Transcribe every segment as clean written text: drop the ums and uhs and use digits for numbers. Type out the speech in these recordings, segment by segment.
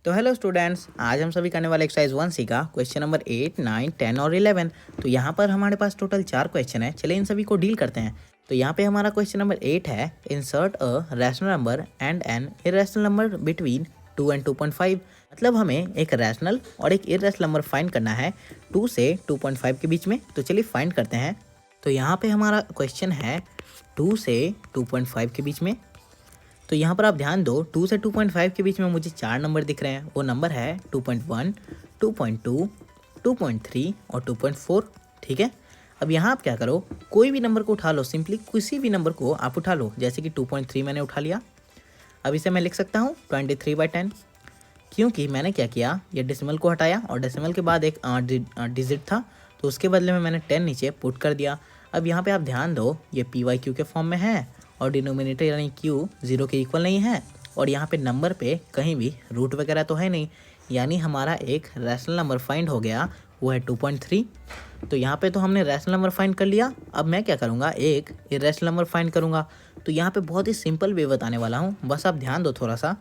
तो hello students, आज हम सभी करने वाले एक्सरसाइज 1 का क्वेश्चन नंबर 8, 9, 10 और 11। तो यहाँ पर हमारे पास टोटल 4 क्वेश्चन है। चलिए इन सभी को डील करते हैं। तो यहाँ पे हमारा क्वेश्चन नंबर 8 है, insert a rational number and an irrational number between 2 and 2.5। मतलब हमें एक रैशनल और एक इरेशनल नंबर फाइंड करना है 2 से 2.5 के बीच में। तो चलिए फाइंड करते हैं। तो यहाँ पे हमारा क्वेश्चन है 2 से 2.5 के बीच में। तो यहाँ पर आप ध्यान दो, 2 से 2.5 के बीच में मुझे 4 नंबर दिख रहे हैं। वो नंबर है 2.1, 2.2, 2.3 और 2.4। ठीक है, अब यहाँ आप क्या करो, कोई भी नंबर को उठा लो, सिंपली किसी भी नंबर को आप उठा लो। जैसे कि 2.3 मैंने उठा लिया। अब इसे मैं लिख सकता हूँ 23/10, क्योंकि मैंने क्या किया, ये डेसिमल को हटाया और डेसिमल के बाद एक डिजिट था, तो उसके बदले में मैंने 10 नीचे पुट कर दिया। अब यहाँ पे आप ध्यान दो, ये PYQ के फॉर्म में है और डिनोमिनेटर यानी Q 0 के इक्वल नहीं है, और यहाँ पे नंबर पे कहीं भी रूट वगैरह तो है नहीं, यानी हमारा एक रैशनल नंबर फाइंड हो गया, वो है 2.3। तो यहाँ पे तो हमने रैशनल नंबर फाइंड कर लिया। अब मैं क्या करूँगा, एक इरेशनल नंबर फाइंड करूँगा। तो यहाँ पे बहुत ही सिंपल वे बताने वाला हूँ, बस आप ध्यान दो थोड़ा सा।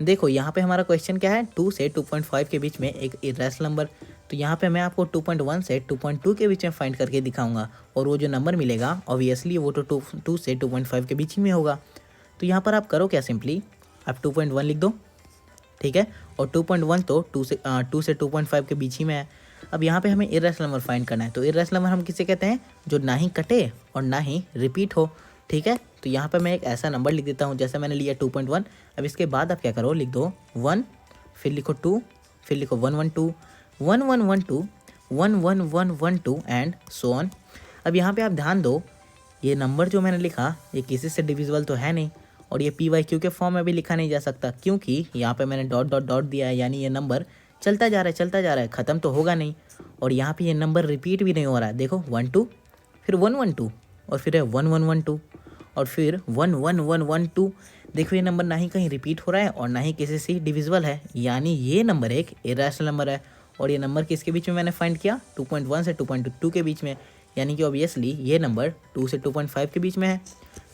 देखो यहाँ पे हमारा क्वेश्चन क्या है, 2 से 2.5 के बीच में एक इरेशनल नंबर। तो यहाँ पे मैं आपको 2.1 से 2.2 के बीच में फाइंड करके दिखाऊंगा, और वो जो नंबर मिलेगा ऑब्वियसली वो तो 2 से 2.5 के बीच ही में होगा। तो यहाँ पर आप करो क्या, सिंपली आप 2.1 लिख दो। ठीक है, और 2.1 तो 2 से 2.5 के बीच ही में है। अब यहाँ पे हमें इरेशनल नंबर फाइंड करना है। तो इरेशनल नंबर हम किसे कहते हैं, जो ना ही कटे और ना ही रिपीट हो। ठीक है, तो यहाँ पे मैं एक ऐसा नंबर लिख देता हूँ, जैसे मैंने लिया 2.1। अब इसके बाद आप क्या करो, लिख दो 1, फिर लिखो 2, फिर लिखो 112, 1112, 11112 एंड सो ऑन। अब यहाँ पे आप ध्यान दो, ये नंबर जो मैंने लिखा ये किसी से डिविजिबल तो है नहीं, और ये PYQ के फॉर्म में भी लिखा नहीं जा सकता, क्योंकि यहाँ पे मैंने डॉट डॉट डॉट दिया है, यानी ये नंबर चलता जा रहा है, ख़त्म तो होगा नहीं। और यहाँ पे ये नंबर रिपीट भी नहीं हो रहा है। देखो 12, फिर 112, और फिर है 1112, और फिर 11112। देखो ये नंबर ना ही कहीं रिपीट हो रहा है और ना ही किसी से डिविजिबल है, यानी ये नंबर एक इरेशनल नंबर है। और ये नंबर किसके बीच में मैंने फाइंड किया, 2.1 से 2.2 के बीच में, यानी कि ऑब्वियसली ये नंबर 2 से 2.5 के बीच में है।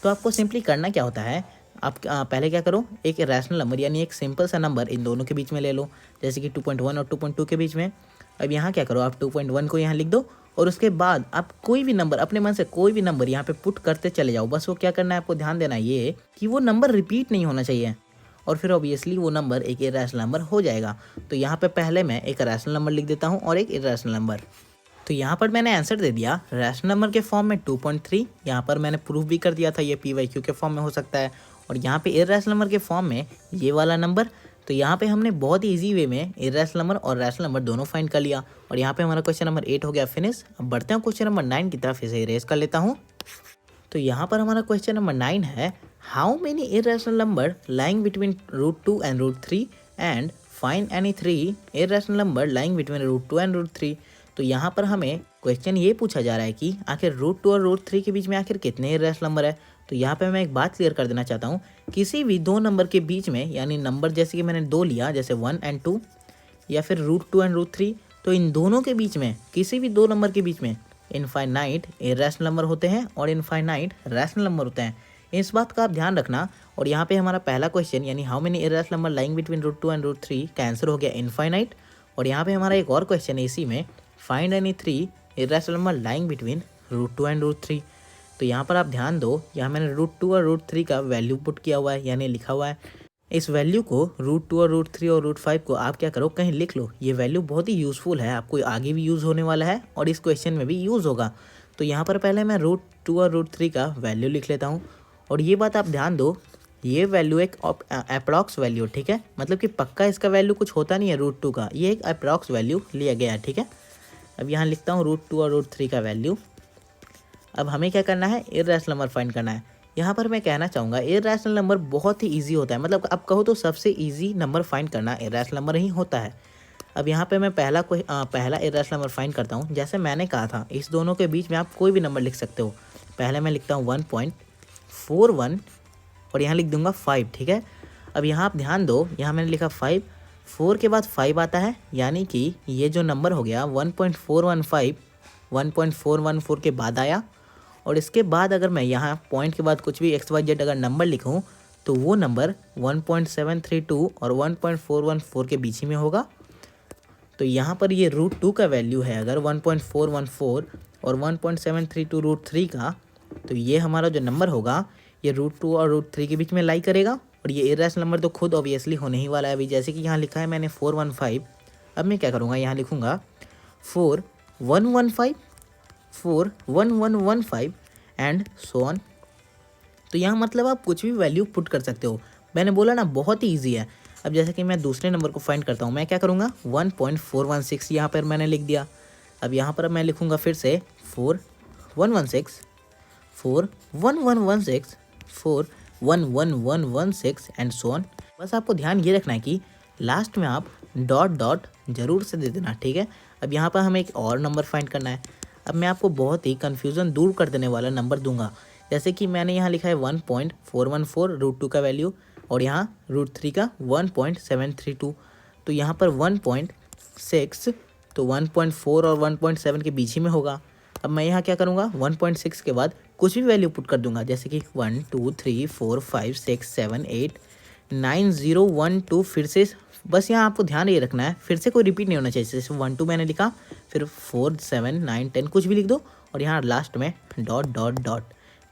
तो आपको सिंपली करना क्या होता है, आप पहले क्या करो, एक रैशनल नंबर यानी एक सिंपल सा नंबर इन दोनों के बीच में ले लो, जैसे कि 2.1 और 2.2 के बीच में। अब यहाँ क्या करो, आप 2.1 को यहाँ लिख दो, और उसके बाद आप कोई भी नंबर, अपने मन से कोई भी नंबर यहाँ पे पुट करते चले जाओ। बस वो क्या करना है, आपको ध्यान देना है ये कि वो नंबर रिपीट नहीं होना चाहिए, और फिर ऑब्वियसली वो नंबर एक इरेशनल नंबर हो जाएगा। तो यहाँ पे पहले मैं एक रैशनल नंबर लिख देता हूँ और एक इरेशनल नंबर। तो यहाँ पर मैंने आंसर दे दिया रैशनल नंबर के फॉर्म में 2.3। यहाँ पर मैंने प्रूफ भी कर दिया था ये PYQ के फॉर्म में हो सकता है, और यहाँ पे इरेशनल नंबर के फॉर्म में ये वाला नंबर। तो यहाँ पे हमने बहुत ही ईजी वे में इरेशनल नंबर और रैशनल नंबर दोनों फाइंड कर लिया, और यहाँ पे हमारा क्वेश्चन नंबर 8 हो गया फिनिश। अब बढ़ते हैं क्वेश्चन नंबर 9 की तरफ, इसे इरेज कर लेता हूँ। तो यहाँ पर हमारा क्वेश्चन नंबर 9 है, how many irrational number lying between √2 and √3 and find any 3 irrational number lying between √2 and √3। तो यहाँ पर हमें क्वेश्चन ये पूछा जा रहा है कि आखिर √2 और √3 के बीच में आखिर कितने इरेशनल नंबर है। तो यहाँ पे मैं एक बात क्लियर कर देना चाहता हूँ, किसी भी दो नंबर के बीच में, यानी नंबर जैसे कि मैंने 2 लिया, जैसे 1 एंड 2, या फिर √2 एंड √3, तो इन दोनों के बीच में, किसी भी दो नंबर के बीच में इनफाइनाइट इरेशनल नंबर होते हैं और इनफाइनाइट रैशनल नंबर होते हैं। इस बात का आप ध्यान रखना। और यहाँ पे हमारा पहला क्वेश्चन यानी how many irrational number lying between √2 and √3 का आंसर हो गया इनफाइनाइट। और यहाँ पे हमारा एक और क्वेश्चन है इसी में, find any 3 irrational number lying between √2 and √3। तो यहाँ पर आप ध्यान दो, यहाँ मैंने √2 और √3 का वैल्यू पुट किया हुआ है, यानी लिखा हुआ है। इस वैल्यू को √2 और √3 और √5 को आप क्या करो, कहीं लिख लो। ये वैल्यू बहुत ही यूज़फुल है, आपको आगे भी यूज़ होने वाला है और इस क्वेश्चन में भी यूज़ होगा। तो यहाँ पर पहले मैं √2 और √3 का वैल्यू लिख लेता हूँ। और ये बात आप ध्यान दो, ये वैल्यू एक अप्रॉक्स वैल्यू, ठीक है, मतलब कि पक्का इसका वैल्यू कुछ होता नहीं है √2 का, ये एक अप्रॉक्स वैल्यू लिया गया है। ठीक है, अब यहाँ लिखता हूँ √2 और √3 का वैल्यू। अब हमें क्या करना है, इरेशनल नंबर फाइंड करना है। यहाँ पर मैं कहना चाहूँगा इरेशनल नंबर बहुत ही इजी होता है, मतलब आप कहो तो सबसे इजी नंबर फाइंड करना इरेशनल नंबर ही होता है। अब यहाँ पे मैं पहला इरेशनल नंबर फाइंड करता हूँ। जैसे मैंने कहा था, इस दोनों के बीच में आप कोई भी नंबर लिख सकते हो। पहले मैं लिखता हूँ 1.41 और यहाँ लिख दूंगा 5। ठीक है, अब यहाँ आप ध्यान दो, यहाँ मैंने लिखा 5, 4 के बाद 5 आता है, यानी कि ये जो नंबर हो गया 1.415 1.414 के बाद आया। और इसके बाद अगर मैं यहाँ पॉइंट के बाद कुछ भी XYZ अगर नंबर लिखूँ, तो वो नंबर 1.732 और 1.414 के बीच ही में होगा। तो यहाँ पर ये √2 का वैल्यू है अगर 1.414 और 1.732 √3 का, तो ये हमारा जो नंबर होगा ये √2 और √3 के बीच में लाई करेगा। और ये इरेशनल नंबर तो खुद ऑब्वियसली होने ही वाला है। अभी जैसे कि यहाँ लिखा है मैंने 415, अब मैं क्या करूँगा, यहाँ लिखूँगा 4115 41115 एंड सो ऑन। तो यहाँ मतलब आप कुछ भी वैल्यू पुट कर सकते हो। मैंने बोला ना बहुत ही ईजी है। अब जैसे कि मैं दूसरे नंबर को फाइंड करता हूँ, मैं क्या करूँगा 1.416 यहाँ पर मैंने लिख दिया। अब यहाँ पर मैं लिखूँगा फिर से 4116 41116 41116 एंड सो ऑन। बस आपको ध्यान ये रखना है कि लास्ट में आप डॉट डॉट जरूर से दे देना, ठीक है। अब यहाँ पर हमें एक और नंबर फाइंड करना है। अब मैं आपको बहुत ही कन्फ्यूज़न दूर कर देने वाला नंबर दूंगा। जैसे कि मैंने यहाँ लिखा है 1.414 √2 का वैल्यू और यहाँ √3 का 1.732। तो यहाँ पर 1.6 तो 1.4 और 1.7 के बीच ही में होगा। अब मैं यहाँ क्या करूँगा 1.6 के बाद कुछ भी वैल्यू पुट कर दूंगा, जैसे कि 1 2 3 4 5 6 7 8 9 0 1 2। फिर से बस यहाँ आपको ध्यान ये रखना है, फिर से कोई रिपीट नहीं होना चाहिए। जैसे 1 2 मैंने लिखा, फिर 4 7 9 10 कुछ भी लिख दो और यहाँ लास्ट में डॉट डॉट डॉट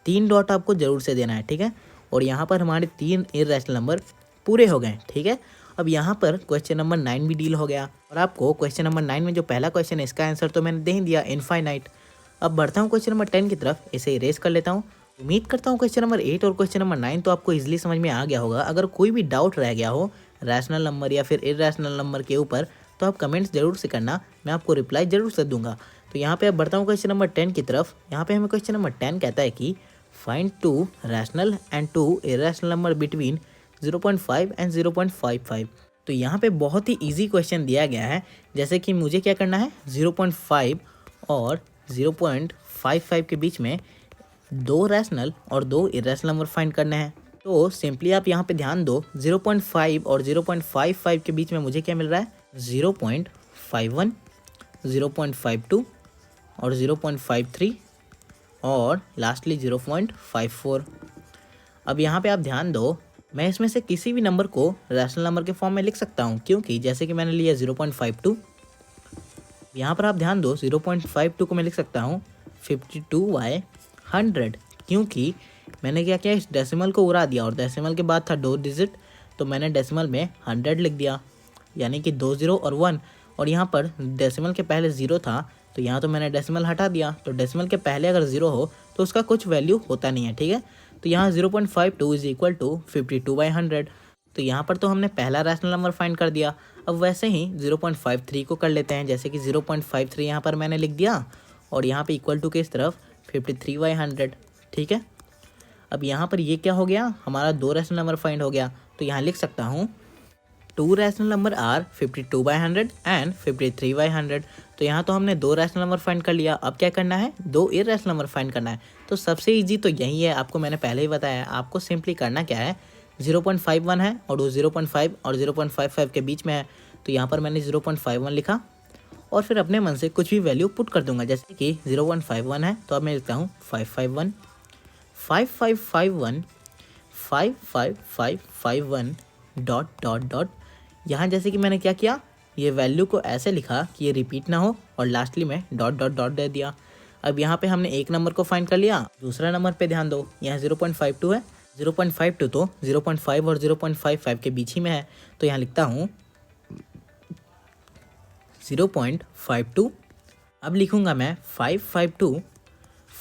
3 डॉट आपको ज़रूर से देना है, ठीक है। और यहाँ पर हमारे 3 इरेशनल नंबर पूरे हो गए, ठीक है। अब यहाँ पर क्वेश्चन नंबर 9 भी डील हो गया। और आपको क्वेश्चन नंबर 9 में जो पहला क्वेश्चन है इसका आंसर तो मैंने दे ही दिया, इनफाइनाइट। अब बढ़ता हूँ क्वेश्चन नंबर 10 की तरफ, इसे इरेज कर लेता हूँ। उम्मीद करता हूँ क्वेश्चन नंबर 8 और क्वेश्चन नंबर 9 तो आपको इजीली समझ में आ गया होगा। अगर कोई भी डाउट रह गया हो रैशनल नंबर या फिर इरेशनल नंबर के ऊपर तो आप कमेंट्स जरूर से करना, मैं आपको रिप्लाई जरूर से दूंगा। तो यहाँ पे अब बढ़ता हूँ क्वेश्चन नंबर 10 की तरफ। यहाँ पे हमें क्वेश्चन नंबर 10 कहता है कि find 2 rational and 2 irrational number between 0.5 and 0.55। तो यहाँ पे बहुत ही इजी क्वेश्चन दिया गया है। जैसे कि मुझे क्या करना है 0.5 और 0.55 के बीच में 2 रैशनल और 2 इरेशनल नंबर फाइंड करने हैं। तो सिंपली आप यहाँ पे ध्यान दो, 0.5 और 0.55 के बीच में मुझे क्या मिल रहा है 0.51 0.52 और 0.53 और लास्टली 0.54। अब यहाँ पे आप ध्यान दो, मैं इसमें से किसी भी नंबर को रैशनल नंबर के फॉर्म में लिख सकता हूँ, क्योंकि जैसे कि मैंने लिया 0.52। यहाँ पर आप ध्यान दो 0.52 को मैं लिख सकता हूँ 52/100, क्योंकि मैंने क्या किया इस डेसिमल को उड़ा दिया और डेसिमल के बाद था 2 डिजिट, तो मैंने डेसिमल में 100 लिख दिया, यानी कि 2 0 और 1। और यहाँ पर डेसिमल के पहले 0 था तो यहाँ तो मैंने डेसिमल हटा दिया। तो डेसिमल के पहले अगर 0 हो तो उसका कुछ वैल्यू होता नहीं है, ठीक है। तो यहाँ 0.52 इज इक्वल टू 52/100। तो यहाँ पर तो हमने पहला रैशनल नंबर फाइंड कर दिया। अब वैसे ही 0.53 को कर लेते हैं। जैसे कि 0.53 यहाँ पर मैंने लिख दिया और यहाँ पे इक्वल टू के इस तरफ 53/100, ठीक है। अब यहाँ पर ये क्या हो गया, हमारा 2 रैशनल नंबर फाइंड हो गया। तो यहाँ लिख सकता हूँ 2 रैशनल नंबर आर 52/100 एंड 53/100। तो यहाँ तो हमने 2 रैशनल नंबर फाइंड कर लिया। अब क्या करना है 2 इरेशनल नंबर फाइंड करना है। तो सबसे इजी तो यही है, आपको मैंने पहले ही बताया है। आपको सिंपली करना क्या है 0.51 है और वो 0.5 और 0.55 के बीच में है। तो यहाँ पर मैंने 0.51 लिखा और फिर अपने मन से कुछ भी वैल्यू पुट कर दूंगा। जैसे कि 0.51 है तो अब मैं लिखता हूँ 551 5551 55551 डॉट डॉट डॉट। यहाँ जैसे कि मैंने क्या किया, ये वैल्यू को ऐसे लिखा कि ये रिपीट ना हो और लास्टली में डॉट डॉट डॉट दे दिया। अब यहाँ पे हमने एक नंबर को फाइंड कर लिया। दूसरा नंबर पे ध्यान दो, यहाँ 0.52 है। 0.52 तो 0.5 और 0.55 के बीच ही में है। तो यहाँ लिखता हूँ 0.52। अब लिखूँगा मैं 552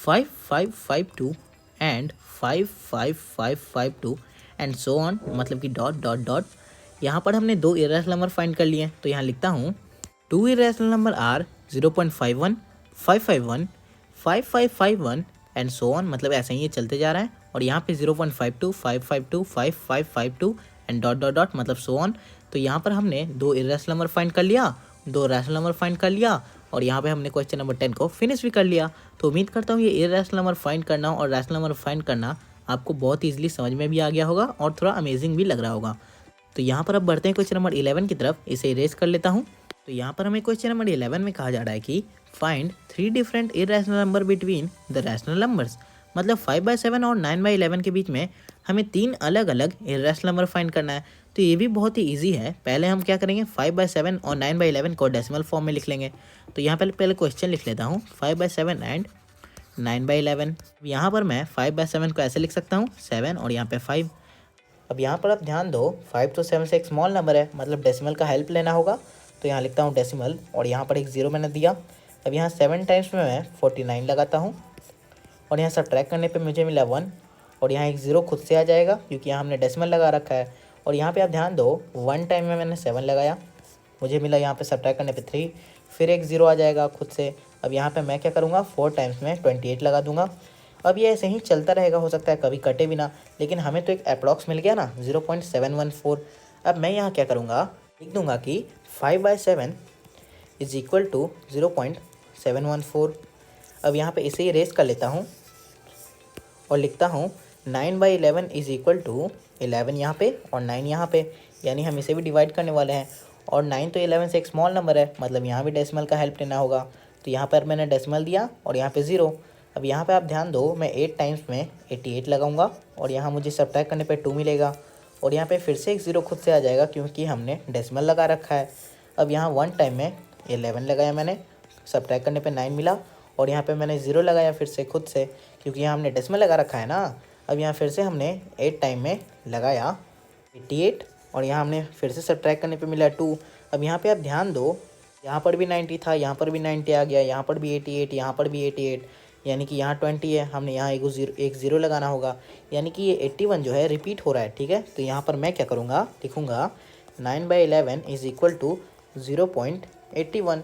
5552 एंड 55552 एंड सो ऑन, मतलब कि डॉट डॉट डॉट। यहाँ पर हमने 2 इरेशनल नंबर फाइंड कर लिए। तो यहाँ लिखता हूँ 2 irrational number are 0.51 551 5551 and so on, मतलब ऐसे ही ये चलते जा रहा है। और यहाँ पे 0.52 552 5552 एंड डॉट डॉट डॉट, मतलब सो ऑन। तो यहाँ पर हमने 2 इरेशनल नंबर फाइंड कर लिया, 2 रैशनल नंबर फाइंड कर लिया और यहाँ पे हमने क्वेश्चन नंबर 10 को फिनिश भी कर लिया। तो उम्मीद करता हूँ ये इरेशनल नंबर फाइंड करना और रैशनल नंबर फाइंड करना आपको बहुत ईजिली समझ में भी आ गया होगा और थोड़ा अमेजिंग भी लग रहा होगा। तो यहाँ पर अब बढ़ते हैं क्वेश्चन नंबर 11 की तरफ, इसे इरेज कर लेता हूँ। तो यहाँ पर हमें क्वेश्चन नंबर 11 में कहा जा रहा है कि find 3 different irrational number between the rational numbers, मतलब 5/7 और 9/11 के बीच में हमें 3 अलग अलग इर्रेशनल नंबर फाइंड करना है। तो ये भी बहुत ही ईजी है। पहले हम क्या करेंगे, 5/7 और 9/11 को डेसिमल फॉर्म में लिख लेंगे। तो यहाँ पहले क्वेश्चन लिख लेता हूँ, 5/7 एंड 9/11। यहाँ पर मैं 5/7 को ऐसे लिख सकता हूँ 7 और यहाँ पे 5। अब यहाँ पर आप ध्यान दो, 5 तो 7 से एक स्मॉल नंबर है, मतलब डेसिमल का हेल्प लेना होगा। तो यहाँ लिखता हूँ डेसिमल और यहाँ पर एक 0 मैंने दिया। अब यहाँ 7 टाइम्स में मैं 49 लगाता हूँ और यहाँ सब्ट्रैक्ट करने पे मुझे मिला 1 और यहाँ एक 0 खुद से आ जाएगा क्योंकि यहाँ हमने डेसिमल लगा रखा है। और यहाँ पे आप ध्यान दो, 1 टाइम में मैंने 7 लगाया, मुझे मिला यहाँ पे सब्ट्रैक्ट करने पे 3, फिर एक 0 आ जाएगा खुद से। अब यहाँ पे मैं क्या करूँगा, 4 टाइम्स में 28 लगा दूंगा। अब ये ऐसे ही चलता रहेगा, हो सकता है कभी कटे भी ना, लेकिन हमें तो एक अप्रॉक्स मिल गया ना 0.714। अब मैं यहाँ क्या करूँगा, लिख दूंगा कि 5/7 इज इक्वल टू 0.714। अब यहाँ पे इसे ही रेस कर लेता हूँ और लिखता हूँ 9/11 इज इक्वल टू 11 यहाँ पे और 9 यहाँ पे, यानी हम इसे भी डिवाइड करने वाले हैं। और 9 तो 11 से एक स्मॉल नंबर है, मतलब यहाँ भी डेसिमल का हेल्प लेना होगा। तो यहाँ पर मैंने डेसिमल दिया और यहाँ पे 0। अब यहाँ पे आप ध्यान दो, मैं 8 टाइम्स में 88 लगाऊंगा और यहाँ मुझे सब्ट्रैक्ट करने पे 2 मिलेगा और यहाँ पे फिर से एक 0 खुद से आ जाएगा क्योंकि हमने डेसिमल लगा रखा है। अब यहाँ 1 टाइम में 11 लगाया मैंने, सब्ट्रैक्ट करने पे 9 मिला और यहाँ पे मैंने 0 लगाया फिर से खुद से क्योंकि यहाँ हमने डेसिमल लगा रखा है ना। अब यहाँ फिर से हमने 8 टाइम में लगाया 88 और यहाँ हमने फिर से सब्ट्रैक्ट करने पे मिला 2। अब यहाँ पे आप ध्यान दो, यहाँ पर भी 90 था, यहाँ पर भी 90 आ गया, यहाँ पर भी 88, यहाँ पर भी 88, यानी कि यहाँ 20 है, हमने यहाँ एक ज़ीरो लगाना होगा, यानी कि ये 81 जो है रिपीट हो रहा है। ठीक है, तो यहाँ पर मैं क्या करूँगा, लिखूँगा 9/11 इज इक्वल टू 0.81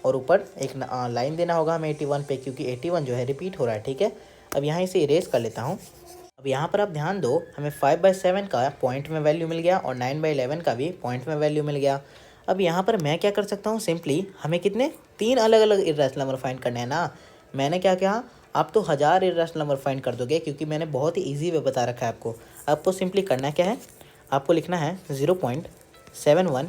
और ऊपर एक लाइन देना होगा हमें 81 पे क्योंकि 81 जो है रिपीट हो रहा है। ठीक है, अब यहाँ इसे इरेज कर लेता हूँ। अब यहाँ पर आप ध्यान दो, हमें 5/7 का पॉइंट में वैल्यू मिल गया और 9/11 का भी पॉइंट में वैल्यू मिल गया। अब यहाँ पर मैं क्या कर सकता हूँ, सिंपली हमें कितने 3 अलग अलग इर्रेशनल नंबर फाइंड करने हैं ना। मैंने क्या कहा, आप तो 1000 इर्रेशनल नंबर फाइंड कर दोगे क्योंकि मैंने बहुत ही ईजी वे बता रखा है आपको। आपको सिंपली करना क्या है, आपको लिखना है 0.71।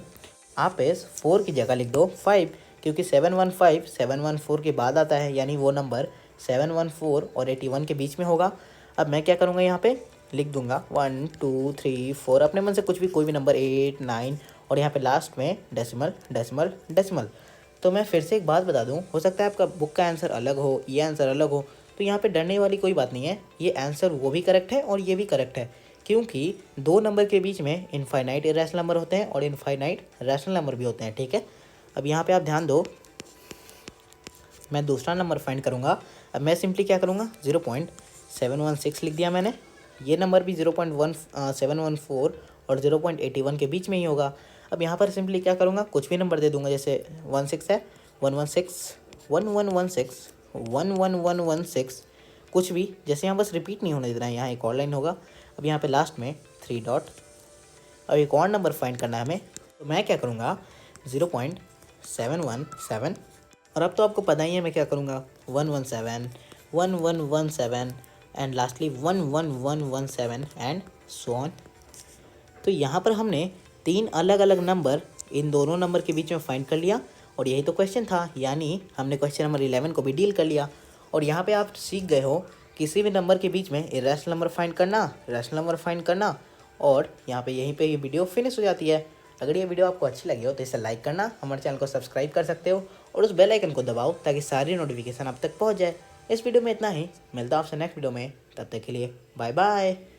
आप इस 4 की जगह लिख दो 5 क्योंकि 715 714 के बाद आता है, यानी वो नंबर 714 और 81 के बीच में होगा। अब मैं क्या करूँगा, यहाँ पे लिख दूंगा 1 2 3 4, अपने मन से कुछ भी कोई भी नंबर 8 9 और यहाँ पे लास्ट में डेसिमल डेसिमल डेसिमल। तो मैं फिर से एक बात बता दूं, हो सकता है आपका बुक का आंसर अलग हो, ये आंसर अलग हो, तो यहाँ पे डरने वाली कोई बात नहीं है। ये आंसर वो भी करेक्ट है और ये भी करेक्ट है क्योंकि 2 नंबर के बीच में इनफाइनाइट इरेशनल नंबर होते हैं और इनफाइनाइट रैशनल नंबर भी होते हैं। ठीक है, अब यहाँ पे आप ध्यान दो, मैं दूसरा नंबर फाइंड करूँगा। अब मैं सिंपली क्या करूँगा, 0.716 लिख दिया मैंने। ये नंबर भी 0.714 और 0.81 के बीच में ही होगा। अब यहाँ पर सिंपली क्या करूँगा, कुछ भी नंबर दे दूँगा, जैसे 16 है 116 1116 11116, कुछ भी, जैसे यहाँ बस रिपीट नहीं होने देना है, यहाँ एक और लाइन होगा। अब यहाँ पे लास्ट में 3 डॉट। अब एक और नंबर फाइंड करना है हमें, तो मैं क्या करूँगा 0.717 और अब तो आपको पता ही है मैं क्या करूँगा 117 1117 and lastly 11117 and so on. तो यहाँ पर हमने 3 अलग अलग नंबर इन दोनों नंबर के बीच में फाइंड कर लिया और यही तो क्वेश्चन था, यानी हमने क्वेश्चन नंबर 11 को भी डील कर लिया। और यहाँ पे आप सीख गए हो किसी भी नंबर के बीच में इरेशनल नंबर फाइंड करना, रैशनल नंबर फाइंड करना, और यहाँ पे यहीं पे ये वीडियो फिनिश हो जाती है। अगर ये वीडियो आपको अच्छी लगी हो तो इसे लाइक करना, हमारे चैनल को सब्सक्राइब कर सकते हो और उस बेल आइकन को दबाओ ताकि सारी नोटिफिकेशन आप तक पहुँच जाए। इस वीडियो में इतना ही, मिलता हूँ आपसे नेक्स्ट वीडियो में, तब तक के लिए बाय बाय।